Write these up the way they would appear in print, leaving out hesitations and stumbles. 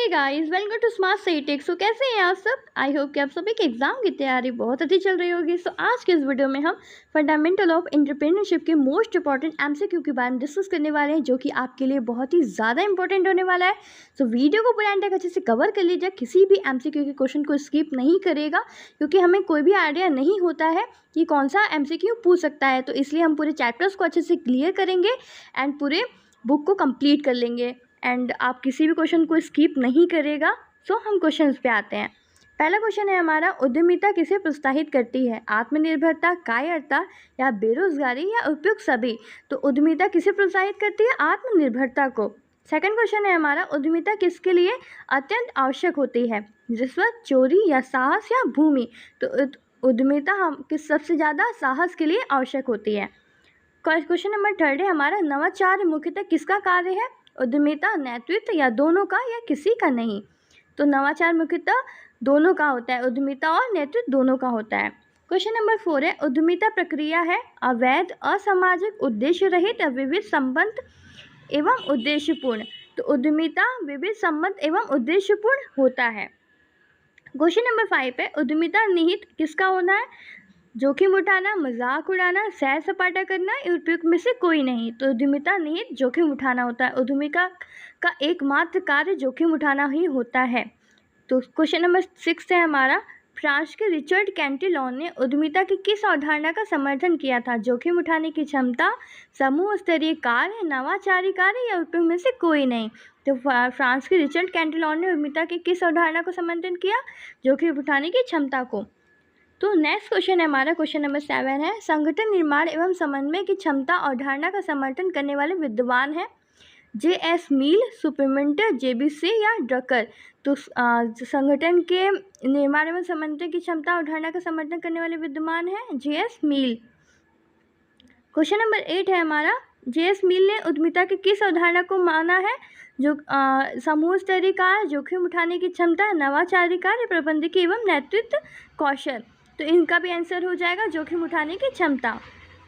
Hey guys, welcome to smart Sahi tech. So कैसे हैं आप सब? आई होप कि आप सभी की एग्जाम की तैयारी बहुत अच्छी चल रही होगी। सो आज के इस वीडियो में हम फंडामेंटल ऑफ एंटरप्रेन्योरशिप के मोस्ट इंपॉर्टेंट एमसीक्यू के बारे में डिस्कस करने वाले हैं, जो कि आपके लिए बहुत ही ज़्यादा इंपॉर्टेंट होने वाला है। सो वीडियो को पूरा एंड तक अच्छे से कवर कर लीजिए, किसी भी एमसीक्यू के क्वेश्चन को स्किप नहीं करेगा, क्योंकि हमें कोई भी आइडिया नहीं होता है कि कौन सा एमसीक्यू पूछ सकता है। तो इसलिए हम पूरे चैप्टर्स को अच्छे से क्लियर करेंगे एंड पूरे बुक को कंप्लीट कर लेंगे एंड आप किसी भी क्वेश्चन को स्किप नहीं करेगा। सो हम क्वेश्चंस पे आते हैं। पहला क्वेश्चन है हमारा, उद्यमिता किसे प्रोत्साहित करती है? आत्मनिर्भरता, कायरता या बेरोजगारी या उपयुक्त सभी? तो उद्यमिता किसे प्रोत्साहित करती है? आत्मनिर्भरता को। सेकंड क्वेश्चन है हमारा, उद्यमिता किसके लिए अत्यंत आवश्यक होती है? रिश्वत, चोरी या साहस या भूमि? तो उद्यमिता हम किस सबसे ज़्यादा साहस के लिए आवश्यक होती है। क्वेश्चन नंबर थर्ड है हमारा, नवाचार मुख्यतः किसका कार्य है? उद्यमिता, नेतृत्व या दोनों का या किसी का नहीं? तो नवाचार मुख्यतः दोनों का होता है, उद्यमिता और नेतृत्व दोनों का होता है। क्वेश्चन नंबर 4 है, उद्यमिता प्रक्रिया है अवैध, असामाजिक, उद्देश्य रहित, विविध संबंध एवं उद्देश्यपूर्ण? तो उद्यमिता विविध संबंध एवं उद्देश्यपूर्ण होता है। क्वेश्चन नंबर 5 है, उद्यमिता निहित किसका होना है? जोखिम उठाना, मजाक उड़ाना, सैर सपाटा करना, उपयुक्त में से कोई नहीं? तो उद्यमिता निहित जोखिम उठाना होता है। उद्यमिता का एकमात्र कार्य जोखिम उठाना ही होता है। तो क्वेश्चन नंबर 6 है हमारा, फ्रांस के रिचर्ड कैंटिलॉन ने उद्यमिता की किस अवधारणा का समर्थन किया था? जोखिम उठाने की क्षमता, समूह स्तरीय कार्य, नवाचारी कार्य या उपयुक्त में से कोई नहीं? तो फ्रांस के रिचर्ड कैंटिलॉन ने उद्यमिता की किस अवधारणा को समर्थन किया? जोखिम उठाने की क्षमता को। तो नेक्स्ट क्वेश्चन है हमारा, क्वेश्चन नंबर 7 है, संगठन निर्माण एवं समन्वय की क्षमता अवधारणा का समर्थन करने वाले विद्वान है? जे.एस. मील, सुपरमिंटर, जेबीसी या ड्रकर? तो संगठन के निर्माण एवं समन्वय की क्षमता अवधारणा का समर्थन करने वाले विद्वान है जे.एस. मील। क्वेश्चन नंबर 8 है हमारा, जे.एस. मील ने उद्यमिता की किस अवधारणा को माना है? जो समूह स्तरीय कार्य, जोखिम उठाने की क्षमता, नवाचारी कार्य, प्रबंधकीय एवं नेतृत्व कौशल? तो इनका भी आंसर हो जाएगा जोखिम उठाने की क्षमता।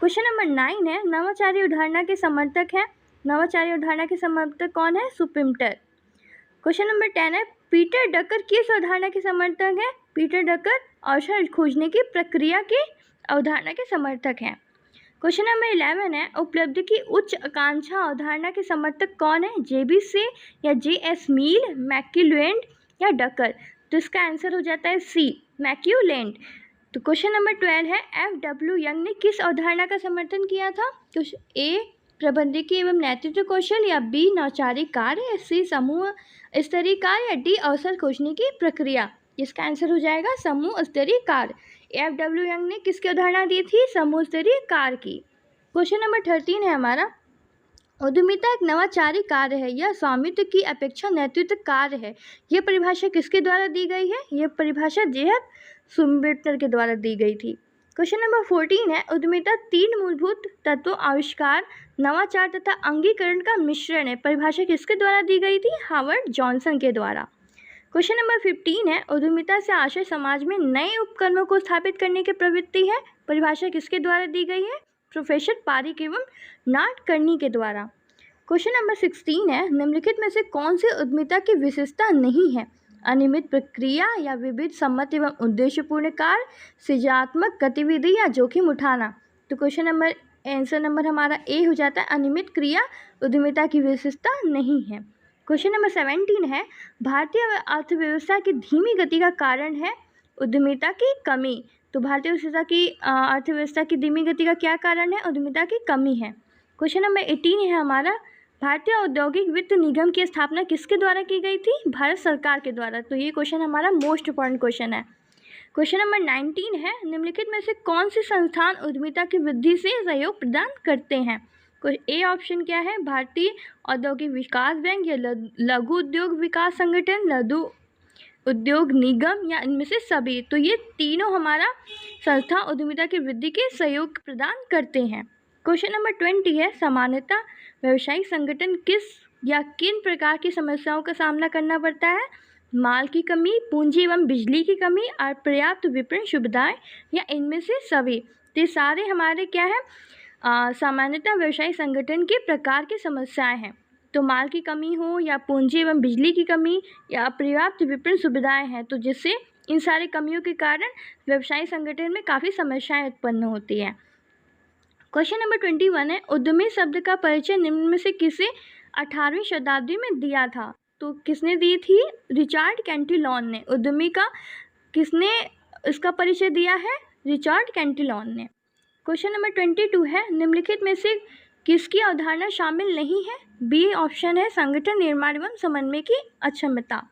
क्वेश्चन नंबर 9 है, नवाचारी अवधारणा के समर्थक है? नवाचारी अवधारणा के समर्थक कौन है? सुपरमिंटर। क्वेश्चन नंबर 10 है, पीटर ड्रकर किस अवधारणा के समर्थक है? पीटर ड्रकर अवसर खोजने की प्रक्रिया की अवधारणा के समर्थक हैं। क्वेश्चन नंबर 11 है, उपलब्धि की उच्च आकांक्षा अवधारणा के समर्थक कौन है? जेबीसी या जे.एस. मील, मैक्यूलैंड या ड्रकर? तो इसका आंसर हो जाता है सी, मैक्यूलैंड। तो क्वेश्चन नंबर 12 है, F.W. यंग ने किस अवधारणा का समर्थन किया था? तो ए, प्रबंधकीय एवं नेतृत्व कौशल या बी, नौचारी कार्य या सी, समूह स्तरीय कार्य या डी, अवसर खोजने की प्रक्रिया? इसका आंसर हो जाएगा समूह स्तरीय कार्य। F.W. यंग ने किसकी अवधारणा दी थी? समूह स्तरीय कार्य की। क्वेश्चन नंबर 13 है हमारा, उद्यमिता एक नवाचारी कार्य है या स्वामित्व की अपेक्षा नेतृत्व कार्य है? यह परिभाषा किसके द्वारा दी गई है? यह परिभाषा जे.एफ. सुम्बेटर के द्वारा दी गई थी। क्वेश्चन नंबर 14 है, उद्यमिता 3 मूलभूत तत्वों आविष्कार, नवाचार तथा अंगीकरण का मिश्रण है। परिभाषा किसके द्वारा दी गई थी? हार्वर्ड जॉनसन के द्वारा। क्वेश्चन नंबर 15 है, उद्यमिता से आशय समाज में नए उपक्रमों को स्थापित करने की प्रवृत्ति है। परिभाषा किसके द्वारा दी गई है? प्रोफेसर पारिक एवं नाडकर्णी के द्वारा। क्वेश्चन नंबर 16 है, निम्नलिखित में से कौन सी उद्यमिता की विशेषता नहीं है? अनियमित प्रक्रिया या विविध सम्मत एवं उद्देश्यपूर्ण कार्य, सृजनात्मक गतिविधि या जोखिम उठाना? तो क्वेश्चन नंबर आंसर नंबर हमारा ए हो जाता है, अनियमित क्रिया उद्यमिता की विशेषता नहीं है। क्वेश्चन नंबर 17 है, भारतीय अर्थव्यवस्था की धीमी गति का कारण है? उद्यमिता की कमी। तो भारतीय अर्थव्यवस्था की धीमी गति का क्या कारण है? उद्यमिता की कमी है। क्वेश्चन नंबर 18 है हमारा, भारतीय औद्योगिक वित्त निगम की स्थापना किसके द्वारा की गई थी? भारत सरकार के द्वारा। तो ये क्वेश्चन हमारा मोस्ट इंपॉर्टेंट क्वेश्चन है। क्वेश्चन नंबर 19 है, निम्नलिखित में से कौन से संस्थान उद्यमिता की वृद्धि से सहयोग प्रदान करते हैं? ए ऑप्शन क्या है? भारतीय औद्योगिक विकास बैंक या लघु उद्योग विकास संगठन, लघु उद्योग निगम या इनमें से सभी? तो ये तीनों हमारा संस्था उद्यमिता की वृद्धि के सहयोग प्रदान करते हैं। क्वेश्चन नंबर 20 है, सामान्यतः व्यावसायिक संगठन किस या किन प्रकार की समस्याओं का सामना करना पड़ता है? माल की कमी, पूंजी एवं बिजली की कमी, अपर्याप्त विपणन सुविधाएं या इनमें से सभी? तो सारे हमारे क्या है? सामान्यतः व्यवसायिक संगठन के प्रकार की समस्याएं हैं। तो माल की कमी हो या पूंजी एवं बिजली की कमी या अपर्याप्त विपणन सुविधाएं हैं, तो जिससे इन सारी कमियों के कारण व्यवसायिक संगठन में काफ़ी समस्याएं उत्पन्न होती हैं। क्वेश्चन नंबर 21 है, उद्यमी शब्द का परिचय निम्न में से किसे 18वीं शताब्दी में दिया था? तो किसने दी थी? रिचर्ड कैंटिलॉन ने। उद्यमी का किसने इसका परिचय दिया है? रिचर्ड कैंटिलॉन ने। क्वेश्चन नंबर 22 है, निम्नलिखित में से किसकी अवधारणा शामिल नहीं है? बी ऑप्शन है संगठन निर्माण एवं समन्वय की अक्षमता।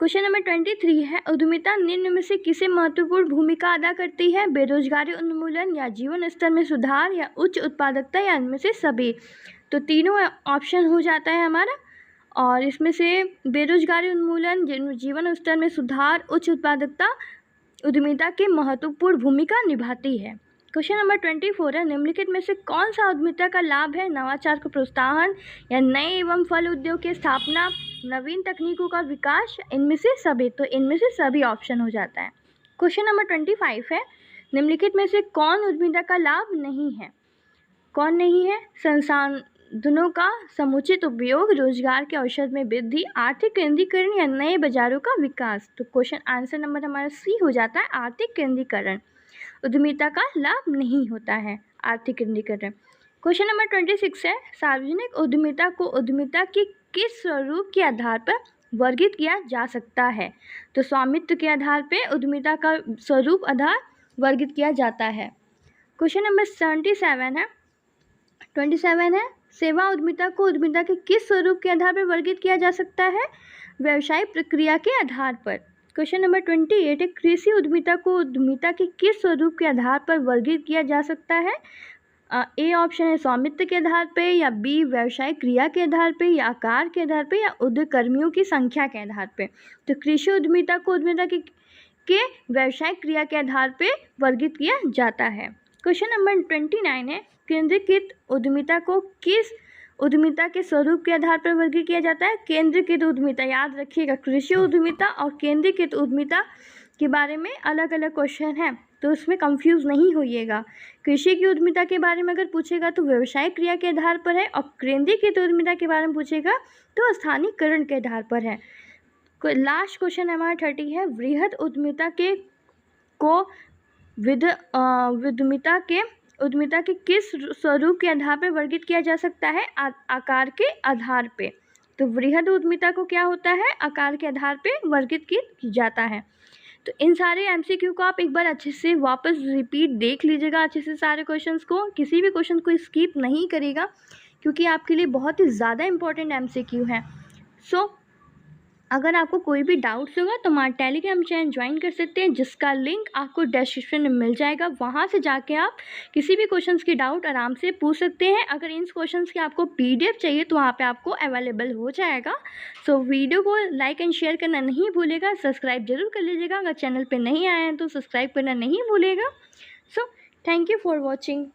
क्वेश्चन नंबर 23 है, उद्यमिता निम्न में से किसे महत्वपूर्ण भूमिका अदा करती है? बेरोजगारी उन्मूलन या जीवन स्तर में सुधार या उच्च उत्पादकता या इनमें से सभी? तो तीनों ऑप्शन हो जाता है हमारा, और इसमें से बेरोजगारी उन्मूलन, जीवन स्तर में सुधार, उच्च उत्पादकता उद्यमिता की महत्वपूर्ण भूमिका निभाती है। क्वेश्चन नंबर 24 है, निम्नलिखित में से कौन सा उद्यमिता का लाभ है? नवाचार को प्रोत्साहन या नए एवं फल उद्योग की स्थापना, नवीन तकनीकों का विकास, इनमें से सभी? तो इनमें से सभी ऑप्शन हो जाता है। क्वेश्चन नंबर 25 है, निम्नलिखित में से कौन उद्यमिता का लाभ नहीं है? कौन नहीं है? संसाधनों का समुचित उपयोग, रोजगार के अवसर में वृद्धि, आर्थिक केंद्रीकरण या नए बाजारों का विकास। तो क्वेश्चन आंसर नंबर हमारा सी हो जाता है, आर्थिक केंद्रीकरण। उद्यमिता का लाभ नहीं होता है आर्थिक केंद्रीकरण। क्वेश्चन नंबर 26 है, सार्वजनिक उद्यमिता को उद्यमिता के किस स्वरूप के आधार पर वर्गित किया जा सकता है? तो स्वामित्व के आधार पर उद्यमिता का स्वरूप आधार वर्गित किया जाता है। क्वेश्चन नंबर 27 है, सेवा उद्यमिता को उद्यमिता के किस स्वरूप के आधार पर वर्गित किया जा सकता है? व्यवसायिक प्रक्रिया के आधार पर। क्वेश्चन नंबर 28 है, कृषि उद्यमिता को उद्यमिता के किस स्वरूप के आधार पर वर्गित किया जा सकता है? ए ऑप्शन है स्वामित्व के आधार पर, या बी व्यवसायिक क्रिया के आधार पर, या आकार के आधार पर, या उद्योग कर्मियों की संख्या के आधार पर। तो कृषि उद्यमिता को उद्यमिता के व्यवसायिक क्रिया के आधार पर वर्गित किया जाता है। क्वेश्चन नंबर 29 है, केंद्रीकृत उद्यमिता को किस उद्यमिता के स्वरूप के आधार पर वर्गीकृत किया जाता है? केंद्रीकृत उद्यमिता, याद रखिएगा, कृषि उद्यमिता और केंद्रीकृत उद्यमिता के बारे में अलग अलग क्वेश्चन है, तो उसमें कंफ्यूज नहीं होइएगा। कृषि की उद्यमिता के बारे में अगर पूछेगा तो व्यवसायिक क्रिया के आधार पर है, और केंद्रीकृत उद्यमिता के बारे में पूछेगा तो स्थानीयकरण के आधार पर है। लास्ट क्वेश्चन हमारा 30 है, वृहद उद्यमिता के को उद्यमिता के किस स्वरूप के आधार पर वर्गित किया जा सकता है? आकार के आधार पे। तो वृहद उद्यमिता को क्या होता है? आकार के आधार पे वर्गित किया जाता है। तो इन सारे एमसीक्यू को आप एक बार अच्छे से वापस रिपीट देख लीजिएगा, अच्छे से सारे क्वेश्चंस को, किसी भी क्वेश्चन को स्किप नहीं करेगा, क्योंकि आपके लिए बहुत ही ज़्यादा इंपॉर्टेंट एमसीक्यू है। सो अगर आपको कोई भी डाउट्स होगा तो हमारा टेलीग्राम चैनल ज्वाइन कर सकते हैं, जिसका लिंक आपको डिस्क्रिप्शन में मिल जाएगा। वहाँ से जाके आप किसी भी क्वेश्चंस की डाउट आराम से पूछ सकते हैं। अगर इन क्वेश्चंस की आपको पीडीएफ चाहिए तो वहाँ पे आपको अवेलेबल हो जाएगा। सो वीडियो को लाइक एंड शेयर करना नहीं भूलेगा, सब्सक्राइब जरूर कर लीजिएगा। अगर चैनल पर नहीं आए हैं तो सब्सक्राइब करना नहीं भूलेगा। So thank you for watching.